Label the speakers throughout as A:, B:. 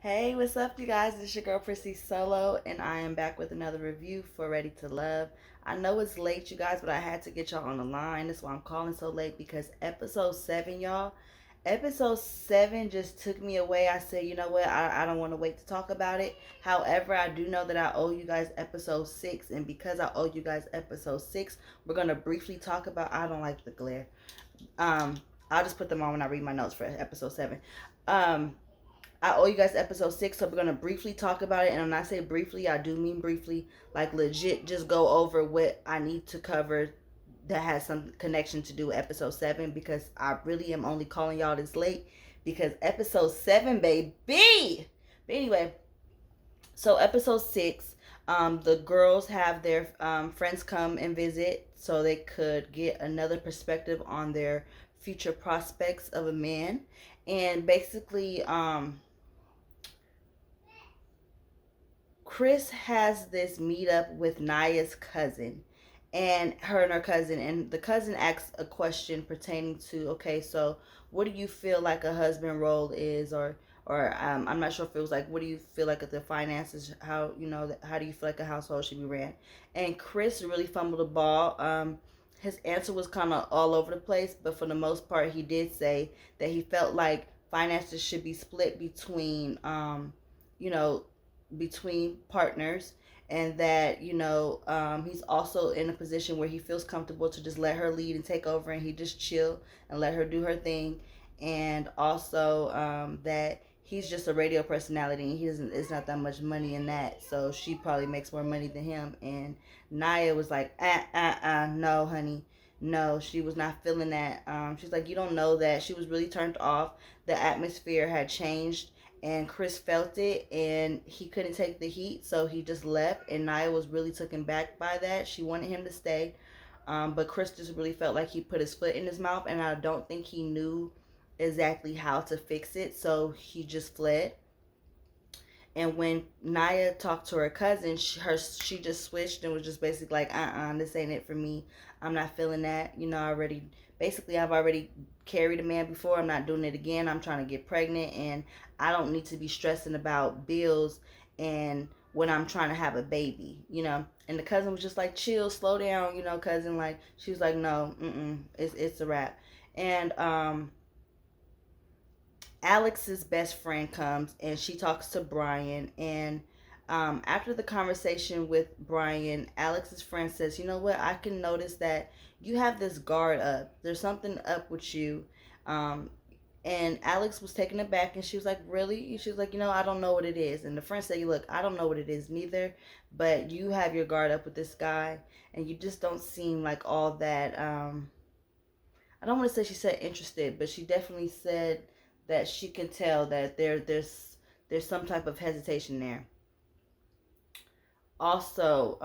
A: Hey, what's up, you guys? It's your girl Prissy Solo, and I am back with another review for Ready to Love. I know it's late, you guys, but I had to get y'all on the line. That's why I'm calling so late because episode 7, y'all, episode 7 just took me away. I said, you know what? I don't want to wait to talk about it. However, I do know that I owe you guys episode 6, and because I owe you guys episode 6, we're going to briefly talk about. I don't like the glare. Um, I'll just put them on when I read my notes for episode 7. Um, I owe you guys episode 6, so we're gonna briefly talk about it. And when I say briefly, I do mean briefly, like legit, just go over what I need to cover that has some connection to do with episode 7, because I really am only calling y'all this late because episode 7, baby. But anyway, so episode 6, the girls have their friends come and visit so they could get another perspective on their future prospects of a man. And basically, Chris has this meetup with Naya's cousin, and her cousin, and the cousin asks a question pertaining to, okay, so what do you feel like a husband role is, or I'm not sure if it was like, what do you feel like the finances, how how do you feel like a household should be ran? And Chris really fumbled the ball. His answer was kind of all over the place, but for the most part, he did say that he felt like finances should be split between, you know, between partners, and that he's also in a position where he feels comfortable to just let her lead and take over, and he just chill and let her do her thing. And also, that he's just a radio personality and he doesn't it's not that much money in that, so she probably makes more money than him. And Naya was like, no honey, no, she was not feeling that. She's like, you don't know that. She was really turned off. The atmosphere had changed, and Chris felt it, and he couldn't take the heat, so he just left. And Naya was really taken back by that. She wanted him to stay, but Chris just really felt like he put his foot in his mouth, and I don't think he knew exactly how to fix it, so he just fled. And when Naya talked to her cousin, she just switched and was just basically like, this ain't it for me. I'm not feeling that. I've already carried a man before. I'm not doing it again. I'm trying to get pregnant, and I don't need to be stressing about bills and when I'm trying to have a baby. And the cousin was just like, chill, slow down, cousin. Like, she was like, no, it's a wrap. And Alex's best friend comes and she talks to Brian. And after the conversation with Brian, Alex's friend says, you know what? I can notice that you have this guard up. There's something up with you. Um, and Alex was taken aback, and she was like, really? She was like, I don't know what it is. And the friend said, look, I don't know what it is neither, but you have your guard up with this guy, and you just don't seem like all that. I don't want to say she said interested, but she definitely said that she can tell that there's some type of hesitation there. Also,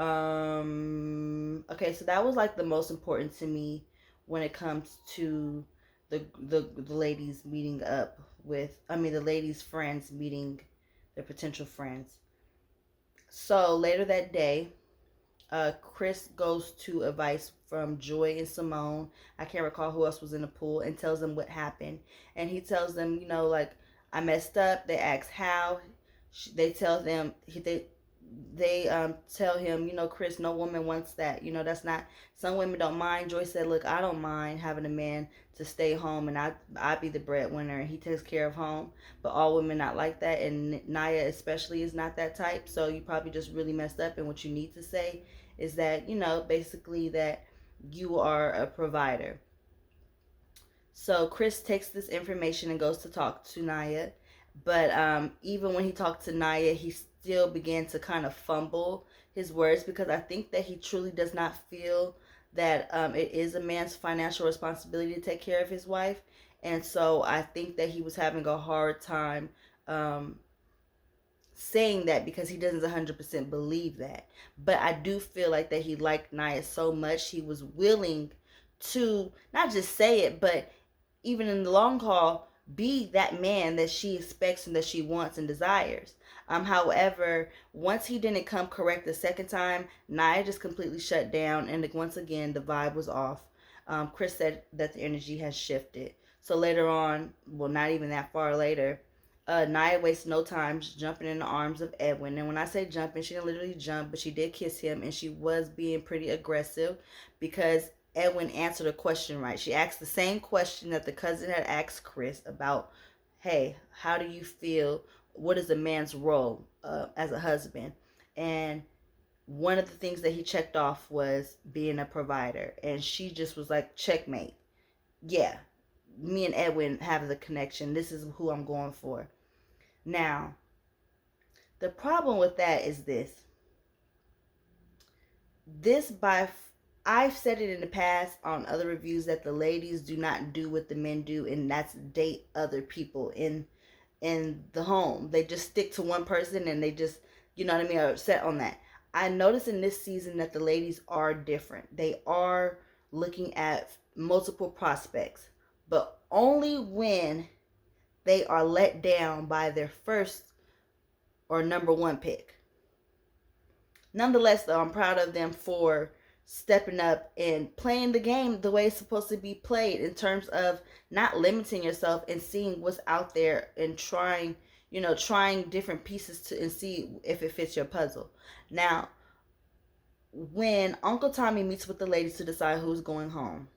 A: okay, so that was like the most important to me when it comes to the ladies meeting up with, the ladies' friends meeting their potential friends. So later that day, Chris goes to advice from Joy and Simone. I can't recall who else was in the pool, and tells them what happened. And he tells them, like, I messed up. They ask how. They tell them, they tell him, Chris, no woman wants that. That's not, some women don't mind. Joy said, look, I don't mind having a man to stay home, and I be the breadwinner, and he takes care of home. But all women not like that, and Naya especially is not that type. So you probably just really messed up, and what you need to say is that, basically that you are a provider. So Chris takes this information and goes to talk to Naya. But even when he talked to Naya, he still began to kind of fumble his words, because I think that he truly does not feel that it is a man's financial responsibility to take care of his wife. And so I think that he was having a hard time saying that, because he doesn't 100% believe that. But I do feel like that he liked Naya so much, he was willing to not just say it, but even in the long haul, be that man that she expects and that she wants and desires. However, once he didn't come correct the second time, Naya just completely shut down, and once again, the vibe was off. Chris said that the energy has shifted. So later on, well, not even that far later, Nia wastes no time just jumping in the arms of Edwin. And when I say jumping, she didn't literally jump, but she did kiss him, and she was being pretty aggressive because Edwin answered a question right. She asked the same question that the cousin had asked Chris about, hey, how do you feel? What is a man's role as a husband? And one of the things that he checked off was being a provider. And she just was like, checkmate. Yeah, me and Edwin have the connection. This is who I'm going for. Now, the problem with that is this. I've said it in the past on other reviews that the ladies do not do what the men do, and that's date other people in the home. They just stick to one person and they just, you know what I mean, are set on that. I noticed in this season that the ladies are different. They are looking at multiple prospects, but only when they are let down by their first or number one pick. Nonetheless, though, I'm proud of them for stepping up and playing the game the way it's supposed to be played, in terms of not limiting yourself and seeing what's out there and trying different pieces to and see if it fits your puzzle. Now, when Uncle Tommy meets with the ladies to decide who's going home,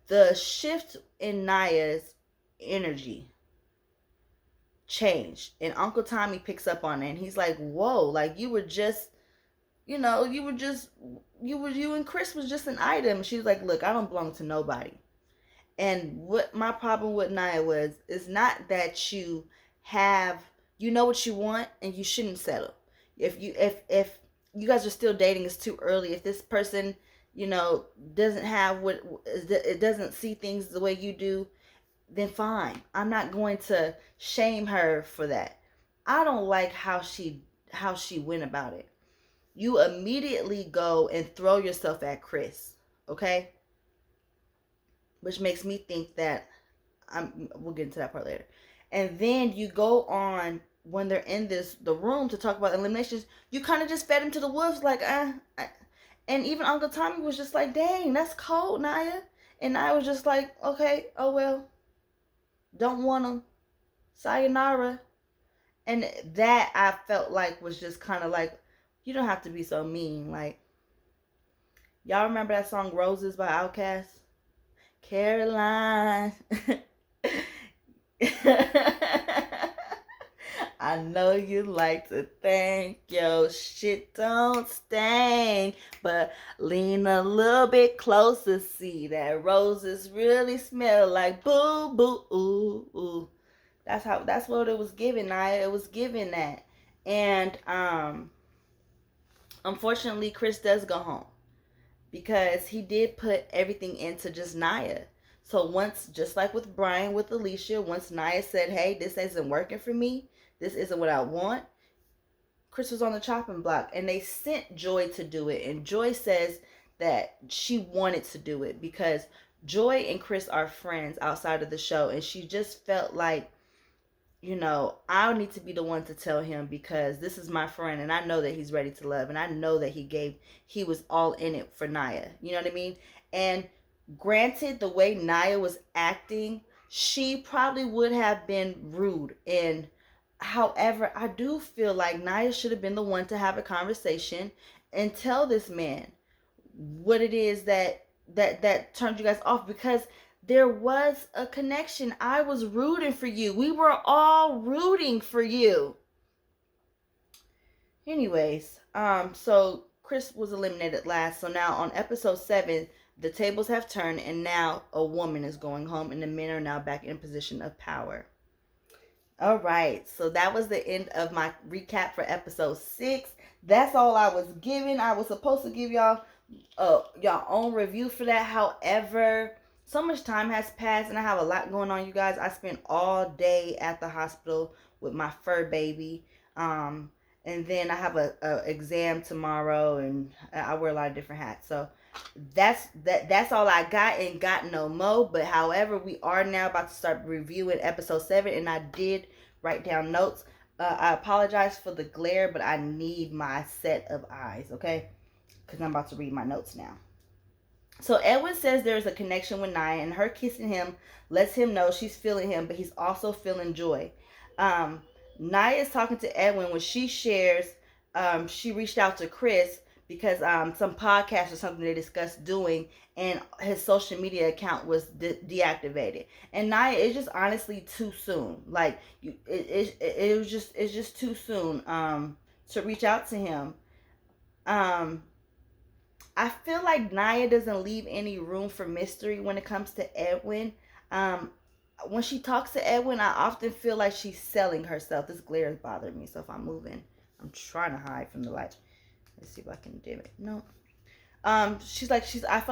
A: the shift in Naya's energy changed, and Uncle Tommy picks up on it, and he's like, whoa, like you and Chris was just an item. She was like, look, I don't belong to nobody. And what my problem with Naya was, is not that you know what you want and you shouldn't settle. If you guys are still dating, it's too early. If this person, doesn't have it doesn't see things the way you do, then fine. I'm not going to shame her for that. I don't like how she went about it. You immediately go and throw yourself at Chris, okay? Which makes me think that we'll get into that part later. And then you go on, when they're in the room to talk about eliminations, you kind of just fed him to the wolves, like, and even Uncle Tommy was just like, dang, that's cold, Naya. And Naya was just like, okay, oh well, don't want him, sayonara. And that, I felt like, was just kind of like, you don't have to be so mean. Like, y'all remember that song Roses by Outkast? Caroline. I know you like to think your shit don't stain, but lean a little bit closer, see that roses really smell like boo boo ooh ooh. That's what it was giving, Naya. It was giving that. And unfortunately, Chris does go home, because he did put everything into just Naya. So once, just like with Brian with Alicia, once Naya said, hey, this isn't working for me, this isn't what I want, Chris was on the chopping block. And they sent Joy to do it. And Joy says that she wanted to do it because Joy and Chris are friends outside of the show. And she just felt like, I need to be the one to tell him, because this is my friend and I know that he's ready to love. And I know that he was all in it for Naya. You know what I mean? And granted, the way Naya was acting, she probably would have been rude. And however, I do feel like Naya should have been the one to have a conversation and tell this man what it is that turned you guys off, because there was a connection. I was rooting for you. We were all rooting for you. Anyways, so Chris was eliminated last. So now on episode 7, the tables have turned, and now a woman is going home, and the men are now back in a position of power. All right, so that was the end of my recap for episode 6. That's all I was giving. I was supposed to give y'all y'all own review for that. However, so much time has passed and I have a lot going on, you guys. I spent all day at the hospital with my fur baby. And then I have a exam tomorrow, and I wear a lot of different hats. So that's all I got, and got no more. But however, we are now about to start reviewing episode 7, and I did write down notes. I apologize for the glare, but I need my set of eyes, okay? Because I'm about to read my notes now. So Edwin says there's a connection with Nia, and her kissing him lets him know she's feeling him, but he's also feeling joy. Um, Nia is talking to Edwin when she shares she reached out to Chris because some podcast or something they discussed doing, and his social media account was deactivated. And Nia, it's just honestly too soon. Like it was just it's just too soon to reach out to him. Um, I feel like Naya doesn't leave any room for mystery when it comes to Edwin. Um, when she talks to Edwin, I often feel like she's selling herself. This glare is bothering me, so if I'm moving, I'm trying to hide from the light. Let's see if I can dim it. No. I feel like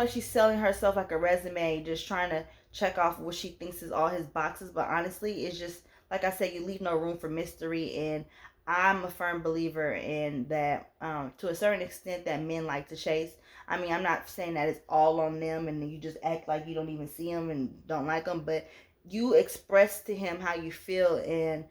A: she's selling herself like a resume, just trying to check off what she thinks is all his boxes. But honestly, it's just like I said, you leave no room for mystery, and I'm a firm believer in that. To a certain extent, that men like to chase. I mean, I'm not saying that it's all on them, and you just act like you don't even see them and don't like them, but you express to him how you feel, and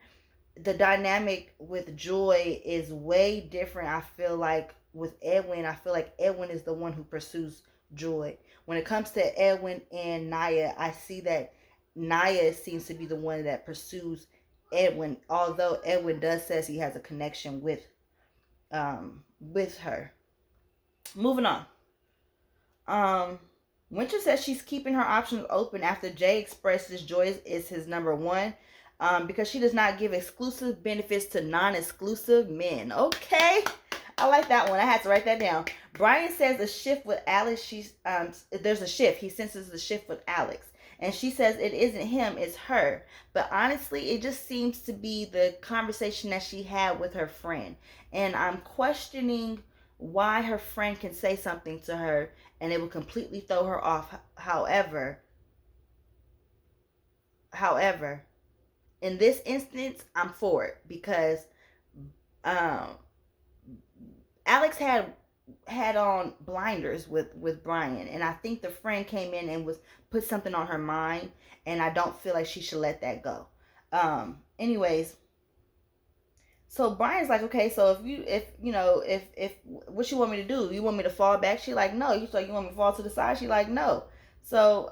A: the dynamic with Joy is way different. I feel like with Edwin, I feel like Edwin is the one who pursues Joy. When it comes to Edwin and Naya, I see that Naya seems to be the one that pursues Edwin, although Edwin does says he has a connection with her. Moving on. Um Winter says she's keeping her options open after Jay expresses Joy is his number one, because she does not give exclusive benefits to non-exclusive men. Okay, I like that one. I had to write that down. Brian says a shift with Alex. There's a shift. He senses the shift with Alex, and she says it isn't him, it's her. But honestly, it just seems to be the conversation that she had with her friend, and I'm questioning why her friend can say something to her and it will completely throw her off. However, in this instance, I'm for it because um, Alex had on blinders with Brian, and I think the friend came in and was put something on her mind, and I don't feel like she should let that go. Anyways, so Brian's like, okay, so if what you want me to do? You want me to fall back? She like, no. He's like, you want me to fall to the side? She like, no. So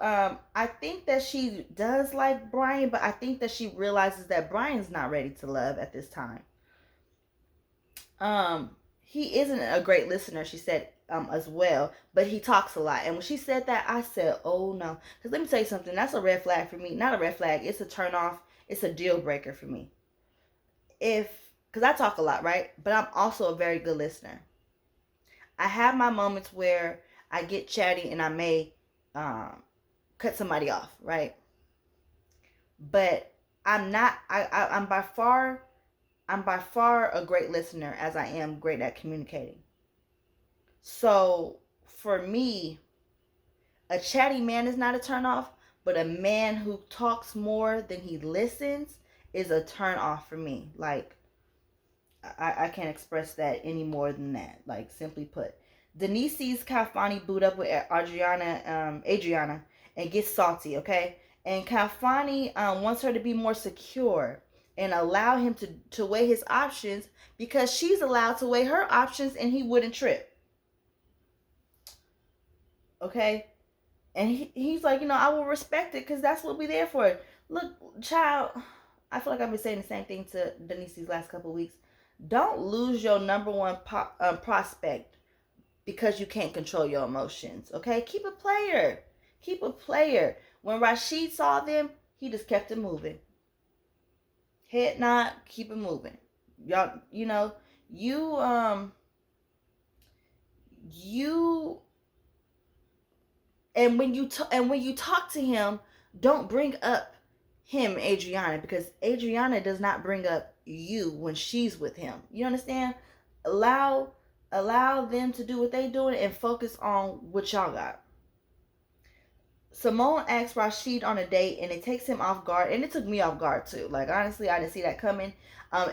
A: I think that she does like Brian, but I think that she realizes that Brian's not ready to love at this time. Um, he isn't a great listener, she said, as well, but he talks a lot. And when she said that, I said, oh no. Because let me tell you something, that's a red flag for me. Not a red flag, it's a turn off, it's a deal breaker for me. Because I talk a lot, right? But I'm also a very good listener. I have my moments where I get chatty and I may cut somebody off, right? But I'm not, I'm by far a great listener as I am great at communicating. So for me, a chatty man is not a turn off, but a man who talks more than he listens is a turn off for me. Like, I can't express that any more than that. Like, simply put. Denise sees Kalfani boot up with Adriana and gets salty, okay? And Kalfani wants her to be more secure and allow him to weigh his options because she's allowed to weigh her options and he wouldn't trip. Okay? And he's like, I will respect it because that's what we're there for. Look, child, I feel like I've been saying the same thing to Denise these last couple of weeks. Don't lose your number one prospect because you can't control your emotions. Okay? Keep a player. Keep a player. When Rashid saw them, he just kept it moving. Head nod, keep it moving. Y'all, you and when you talk to him, don't bring up him, Adriana, because Adriana does not bring up you when she's with him. You understand? Allow them to do what they doing and focus on what y'all got. Simone asks Rashid on a date and it takes him off guard, and it took me off guard too. Like, honestly, I didn't see that coming.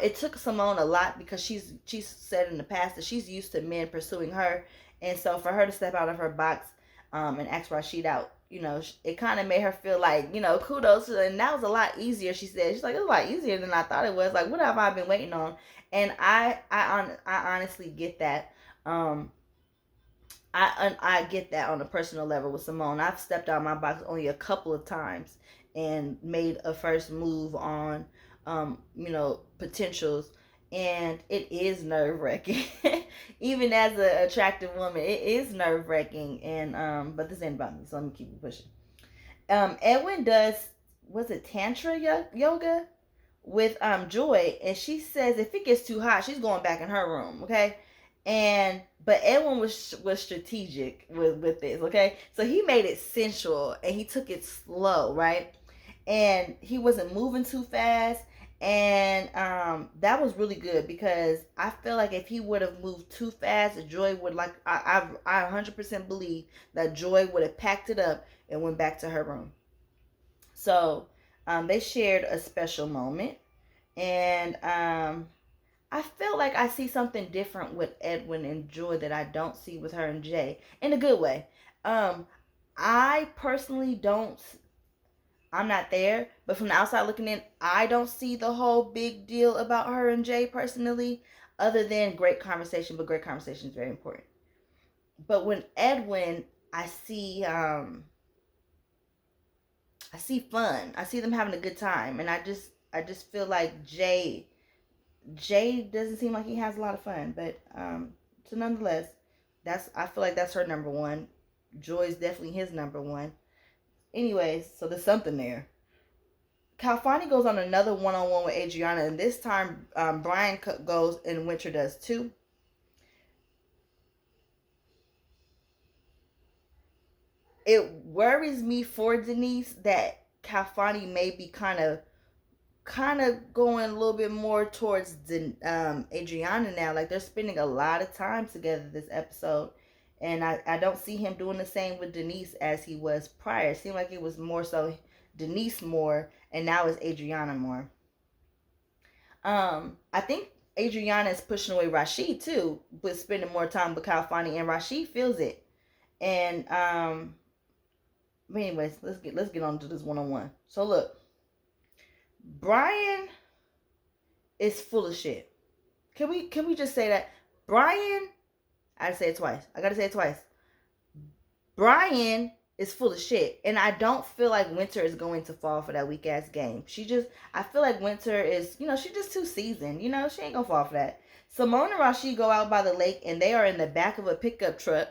A: It took Simone a lot because she's said in the past that she's used to men pursuing her, and so for her to step out of her box and ask Rashid out, it kind of made her feel like, kudos. And that was a lot easier, she said. She's like, it was a lot easier than I thought it was. Like, what have I been waiting on? And I honestly get that. I get that on a personal level with Simone. I've stepped out of my box only a couple of times and made a first move on, potentials, and it is nerve wracking. Even as an attractive woman, it is nerve wracking. And but this ain't about me, so let me keep it pushing. Edwin does, was it Tantra yoga with Joy, and she says if it gets too hot, she's going back in her room. Okay, and but Edwin was strategic with this. Okay, so he made it sensual and he took it slow, right? And he wasn't moving too fast. And that was really good because I feel like if he would have moved too fast, Joy would I 100% believe that Joy would have packed it up and went back to her room. So they shared a special moment, and I feel like I see something different with Edwin and Joy that I don't see with her and Jay in a good way. I personally don't. I'm not there, but from the outside looking in, I don't see the whole big deal about her and Jay personally, other than great conversation. But great conversation is very important. But when Edwin, I see fun. I see them having a good time, and I just feel like Jay doesn't seem like he has a lot of fun. But so nonetheless, I feel like that's her number one. Joy's definitely his number one. Anyways, so there's something there. Calfani goes on another one-on-one with Adriana, and this time Brian goes and Winter does too. It worries me for Denise that Calfani may be kind of going a little bit more towards Adriana now. Like they're spending a lot of time together this episode, and I don't see him doing the same with Denise as he was prior. It seemed like it was more so Denise more, and now it's Adriana more. I think Adriana is pushing away Rashid too, with spending more time with Calfani, and Rashid feels it. And but anyways, let's get on to this one-on-one. So look, Brian is full of shit. Can we just say that? Brian, I gotta say it twice. Brian is full of shit. And I don't feel like Winter is going to fall for that weak ass game. I feel like Winter is, she's just too seasoned. She ain't gonna fall for that. Simone and Rashid go out by the lake and they are in the back of a pickup truck.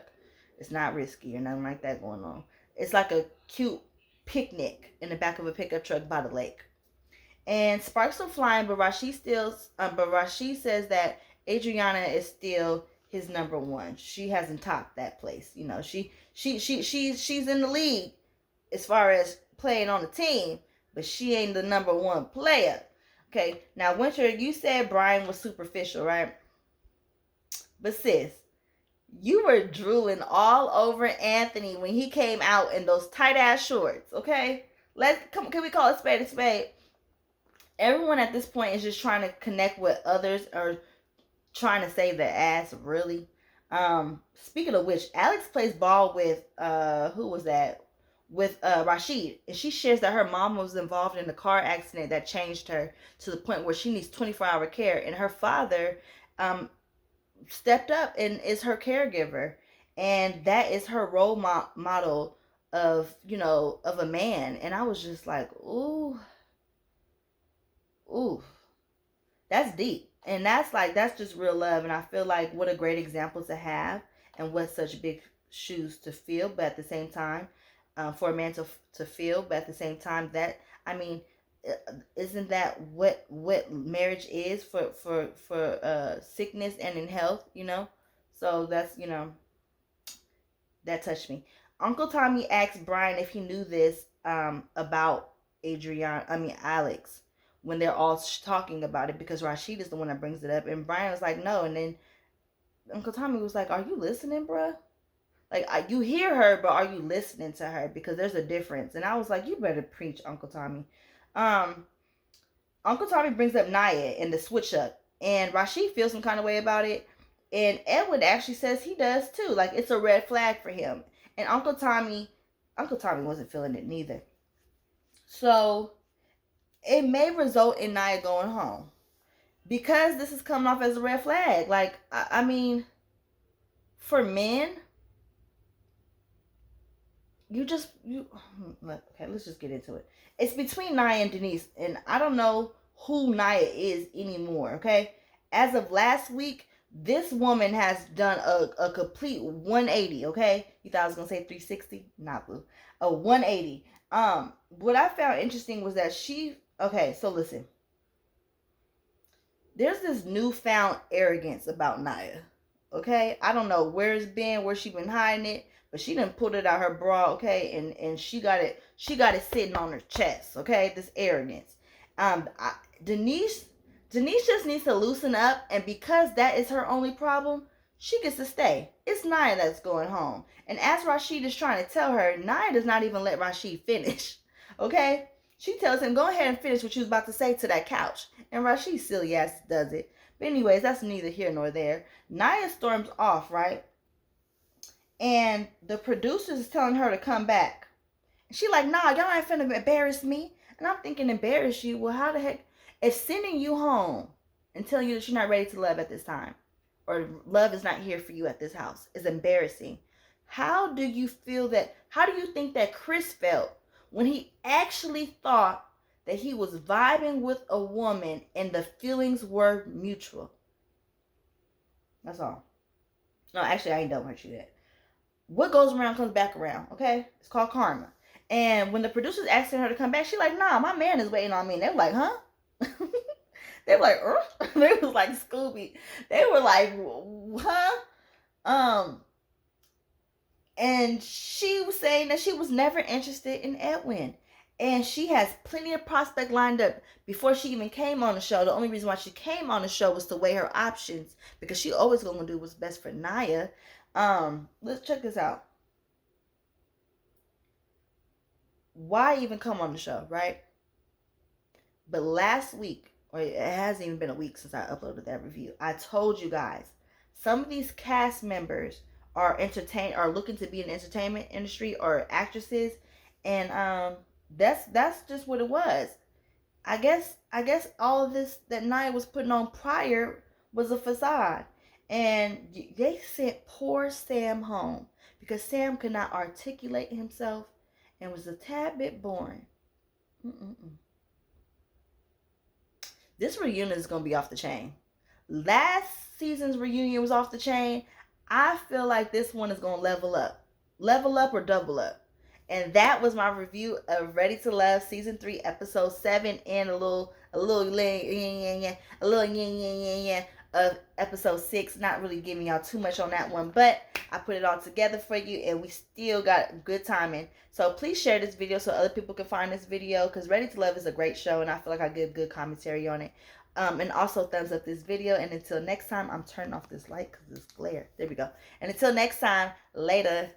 A: It's not risky or nothing like that going on. It's like a cute picnic in the back of a pickup truck by the lake. And sparks are flying, but Rashid says that Adriana is still his number one. She hasn't topped that place. She's in the league as far as playing on the team, but she ain't the number one player. Okay, now Winter, you said Brian was superficial, right? But sis, you were drooling all over Anthony when he came out in those tight ass shorts. Okay, can we call a spade a spade? Everyone at this point is just trying to connect with others or trying to save their ass, really. Speaking of which, Alex plays ball with who was that? With Rashid, and she shares that her mom was involved in a car accident that changed her to the point where she needs 24-hour care, and her father stepped up and is her caregiver, and that is her role model of of a man. And I was just like, ooh, that's deep. And that's just real love. And I feel like what a great example to have, and what such big shoes to fill, but at the same time, for a man to feel, but at the same time, that, I mean, isn't that what marriage is for sickness and in health, So that's, that touched me. Uncle Tommy asked Brian if he knew this about Alex, when they're all talking about it, because Rashid is the one that brings it up, and Brian was like, no. And then Uncle Tommy was like, are you listening, bruh? Like, you hear her, but are you listening to her? Because there's a difference. And I was like, you better preach, Uncle Tommy. Uncle Tommy brings up Naya and the switch up, and Rashid feels some kind of way about it, and Edward actually says he does too. Like, it's a red flag for him. And Uncle Tommy wasn't feeling it neither. So it may result in Naya going home, because this is coming off as a red flag. Like, I mean, for men, okay, let's just get into it. It's between Naya and Denise, and I don't know who Naya is anymore. Okay, as of last week, this woman has done a complete 180. Okay, you thought I was gonna say 360? Not blue. A 180. What I found interesting was that okay, so listen, there's this newfound arrogance about Naya. Okay, I don't know where it's been, where she been hiding it, but she done put it out her bra. Okay, and she got it sitting on her chest. Okay, this arrogance. Um, I, Denise Denise just needs to loosen up, and because that is her only problem, she gets to stay. It's Naya that's going home. And as Rashid is trying to tell her, Naya does not even let Rashid finish. Okay? She tells him, go ahead and finish what you was about to say to that couch. And Rashid silly ass does it. But anyways, that's neither here nor there. Naya storms off, right? And the producers is telling her to come back. And she like, nah, y'all ain't finna embarrass me. And I'm thinking, embarrass you? Well, how the heck? If sending you home and telling you that you're not ready to love at this time, or love is not here for you at this house, is embarrassing. How do you think that Chris felt when he actually thought that he was vibing with a woman and the feelings were mutual? That's all. No, actually, I ain't done with you yet. What goes around comes back around, okay? It's called karma. And when the producers asking her to come back, she like, nah, my man is waiting on me. And they were like, huh? They were like, they was like Scooby. They were like, huh? And she was saying that she was never interested in Edwin. And she has plenty of prospect lined up before she even came on the show. The only reason why she came on the show was to weigh her options, because she always gonna do what's best for Naya. Let's check this out. Why even come on the show, right? But last week, or it hasn't even been a week since I uploaded that review, I told you guys some of these cast members are looking to be in the entertainment industry, or actresses, and that's just what it was. I guess all of this that Nia was putting on prior was a facade, and they sent poor Sam home because Sam could not articulate himself and was a tad bit boring. This reunion is going to be off the chain. Last season's reunion was off the chain. I feel like this one is going to level up. Level up or double up. And that was my review of Ready to Love season 3 episode 7, and a little of episode 6. Not really giving y'all too much on that one, but I put it all together for you, and we still got good timing. So please share this video so other people can find this video, because Ready to Love is a great show, and I feel like I give good commentary on it. And also thumbs up this video. And until next time, I'm turning off this light because it's glare. There we go. And until next time, later.